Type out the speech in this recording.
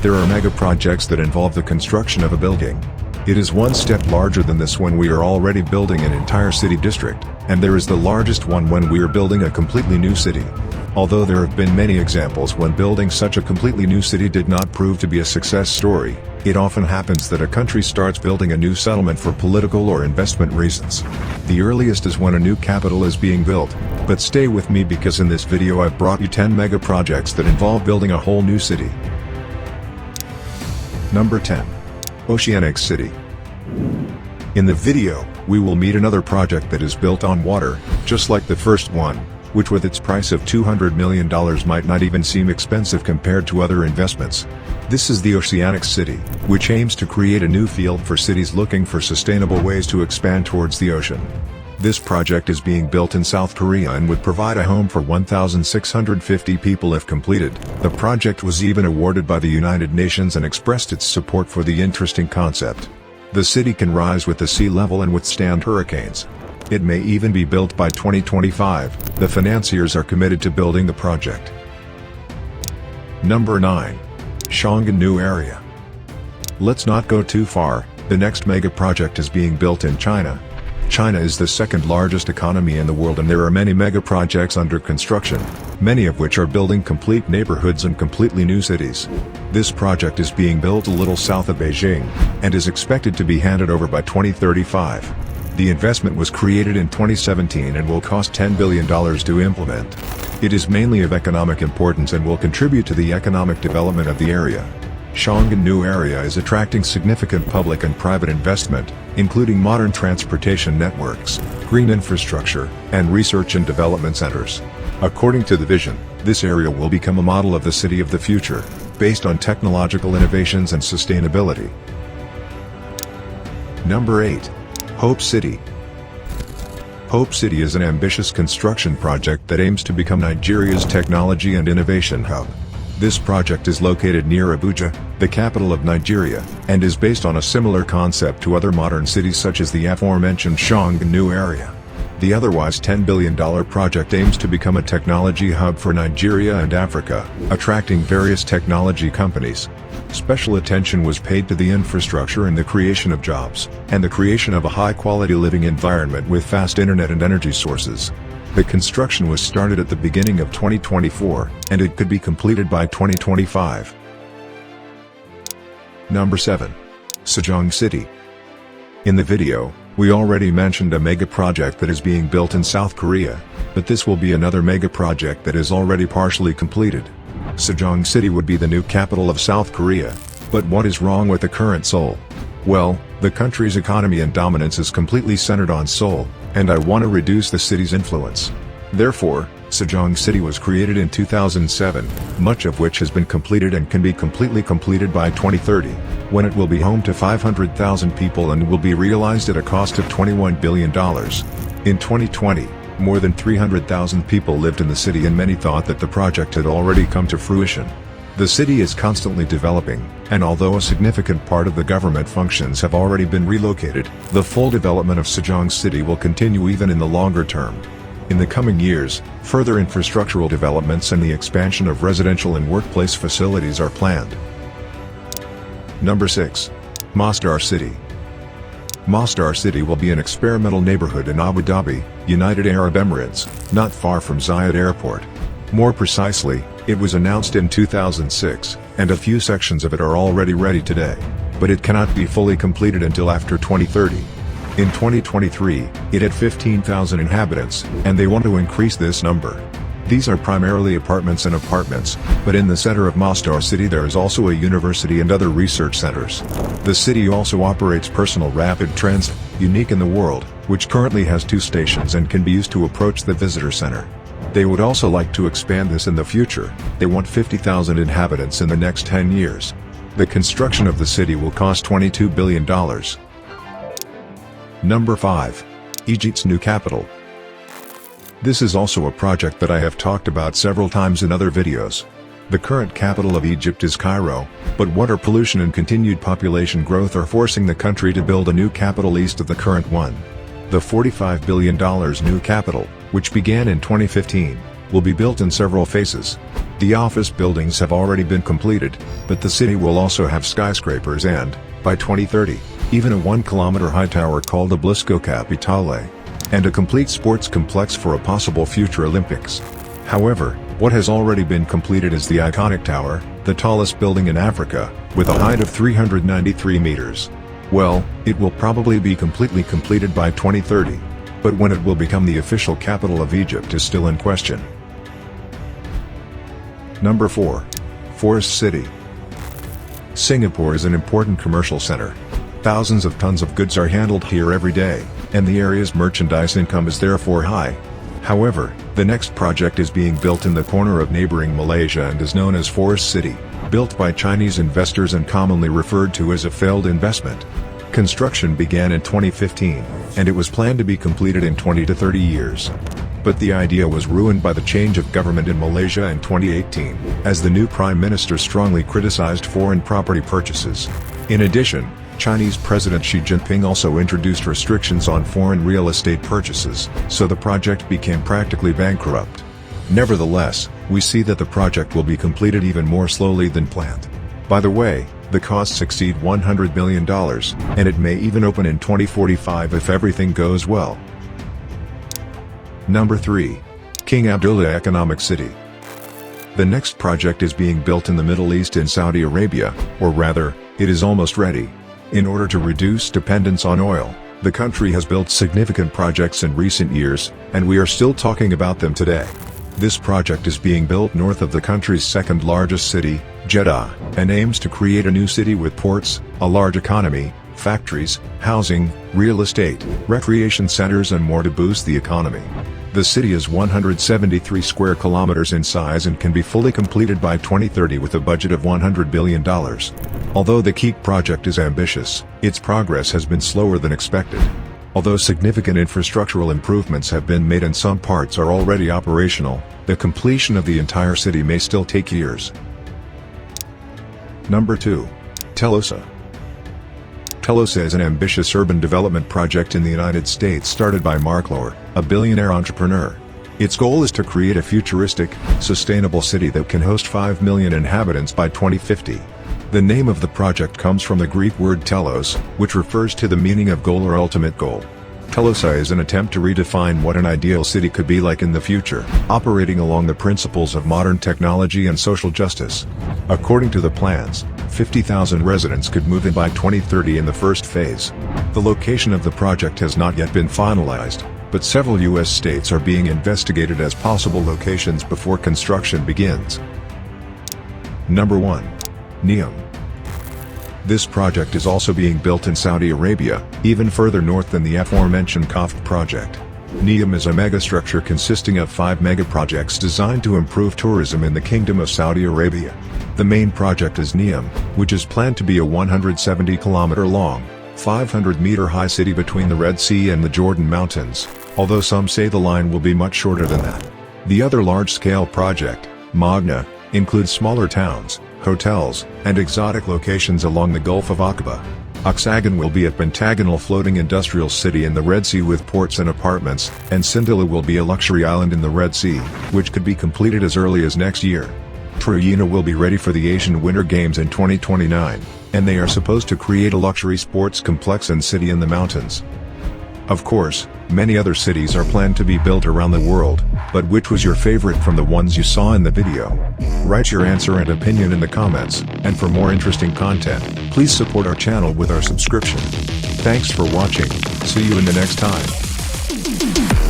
There are mega projects that involve the construction of a building. It is one step larger than this when we are already building an entire city district, and there is the largest one when we are building a completely new city. Although there have been many examples when building such a completely new city did not prove to be a success story, it often happens that a country starts building a new settlement for political or investment reasons. The earliest is when a new capital is being built, but stay with me because in this video I've brought you 10 mega projects that involve building a whole new city. Number 10. Oceanix City. In the video, we will meet another project that is built on water, just like the first one, which with its price of $200 million might not even seem expensive compared to other investments. This is the Oceanix City, which aims to create a new field for cities looking for sustainable ways to expand towards the ocean. This project is being built in South Korea and would provide a home for 1,650 people if completed. The project was even awarded by the United Nations and expressed its support for the interesting concept. The city can rise with the sea level and withstand hurricanes. It may even be built by 2025. The financiers are committed to building the project. Number 9. Xiongan New Area. Let's not go too far. The next mega project is being built in China. China is the second largest economy in the world and there are many mega projects under construction, many of which are building complete neighborhoods and completely new cities. This project is being built a little south of Beijing, and is expected to be handed over by 2035. The investment was created in 2017 and will cost $10 billion to implement. It is mainly of economic importance and will contribute to the economic development of the area. Xiongan New Area is attracting significant public and private investment, including modern transportation networks, green infrastructure, and research and development centers. According to the vision, this area will become a model of the city of the future, based on technological innovations and sustainability. Number 8. Hope City. Hope City is an ambitious construction project that aims to become Nigeria's technology and innovation hub. This project is located near Abuja, the capital of Nigeria, and is based on a similar concept to other modern cities such as the aforementioned Xiongan New Area. The otherwise $10 billion project aims to become a technology hub for Nigeria and Africa, attracting various technology companies. Special attention was paid to the infrastructure and the creation of jobs, and the creation of a high-quality living environment with fast internet and energy sources. The construction was started at the beginning of 2024, and it could be completed by 2025. Number 7. Sejong City. In the video, we already mentioned a mega project that is being built in South Korea, but this will be another mega project that is already partially completed. Sejong City would be the new capital of South Korea, but what is wrong with the current Seoul? Well, the country's economy and dominance is completely centered on Seoul, and I want to reduce the city's influence. Therefore, Sejong City was created in 2007, much of which has been completed and can be completely completed by 2030, when it will be home to 500,000 people and will be realized at a cost of $21 billion. In 2020, more than 300,000 people lived in the city and many thought that the project had already come to fruition. The city is constantly developing, and although a significant part of the government functions have already been relocated, the full development of Sejong City will continue even in the longer term. In the coming years, further infrastructural developments and the expansion of residential and workplace facilities are planned. Number 6. Masdar City. Masdar City will be an experimental neighborhood in Abu Dhabi, United Arab Emirates, not far from Zayed Airport. More precisely, it was announced in 2006, and a few sections of it are already ready today, but it cannot be fully completed until after 2030. In 2023, it had 15,000 inhabitants, and they want to increase this number. These are primarily apartments, but in the center of Masdar City there is also a university and other research centers. The city also operates personal rapid transit, unique in the world, which currently has 2 stations and can be used to approach the visitor center. They would also like to expand this in the future. They want 50,000 inhabitants in the next 10 years. The construction of the city will cost $22 billion. Number 5. Egypt's new capital. This is also a project that I have talked about several times in other videos. The current capital of Egypt is Cairo, but water pollution and continued population growth are forcing the country to build a new capital east of the current one. The $45 billion new capital, which began in 2015, will be built in several phases. The office buildings have already been completed, but the city will also have skyscrapers and, by 2030, even a 1-kilometer high tower called Obelisco Capitale, and a complete sports complex for a possible future Olympics. However, what has already been completed is the iconic tower, the tallest building in Africa, with a height of 393 meters. Well, it will probably be completely completed by 2030. But when it will become the official capital of Egypt is still in question. Number 4. Forest City. Singapore is an important commercial center. Thousands of tons of goods are handled here every day, and the area's merchandise income is therefore high. However, the next project is being built in the corner of neighboring Malaysia and is known as Forest City, built by Chinese investors and commonly referred to as a failed investment. Construction began in 2015, and it was planned to be completed in 20 to 30 years. But the idea was ruined by the change of government in Malaysia in 2018, as the new Prime Minister strongly criticized foreign property purchases. In addition, Chinese President Xi Jinping also introduced restrictions on foreign real estate purchases, so the project became practically bankrupt. Nevertheless, we see that the project will be completed even more slowly than planned. By the way, the costs exceed $100 million, and it may even open in 2045 if everything goes well. Number 3. King Abdullah Economic City. The next project is being built in the Middle East in Saudi Arabia, or rather, it is almost ready. In order to reduce dependence on oil, the country has built significant projects in recent years, and we are still talking about them today. This project is being built north of the country's second largest city, Jeddah, and aims to create a new city with ports, a large economy, factories, housing, real estate, recreation centers and more to boost the economy. The city is 173 square kilometers in size and can be fully completed by 2030 with a budget of $100 billion. Although the Keep project is ambitious, its progress has been slower than expected. Although significant infrastructural improvements have been made and some parts are already operational, the completion of the entire city may still take years. Number 2. Telosa. Telosa is an ambitious urban development project in the United States started by Mark Lohr, a billionaire entrepreneur. Its goal is to create a futuristic, sustainable city that can host 5 million inhabitants by 2050. The name of the project comes from the Greek word telos, which refers to the meaning of goal or ultimate goal. Telosa is an attempt to redefine what an ideal city could be like in the future, operating along the principles of modern technology and social justice. According to the plans, 50,000 residents could move in by 2030 in the first phase. The location of the project has not yet been finalized, but several U.S. states are being investigated as possible locations before construction begins. Number 1. NEOM. This project is also being built in Saudi Arabia, even further north than the aforementioned KOF project. NEOM is a megastructure consisting of 5 megaprojects designed to improve tourism in the Kingdom of Saudi Arabia. The main project is NEOM, which is planned to be a 170-kilometer-long, 500-meter-high city between the Red Sea and the Jordan Mountains, although some say the line will be much shorter than that. The other large-scale project, Magna, includes smaller towns, hotels, and exotic locations along the Gulf of Aqaba. Oxagon will be a pentagonal floating industrial city in the Red Sea with ports and apartments, and Sindala will be a luxury island in the Red Sea, which could be completed as early as next year. Trujillo will be ready for the Asian Winter Games in 2029, and they are supposed to create a luxury sports complex and city in the mountains. Of course, many other cities are planned to be built around the world, but which was your favorite from the ones you saw in the video? Write your answer and opinion in the comments, and for more interesting content, please support our channel with our subscription. Thanks for watching, see you in the next time.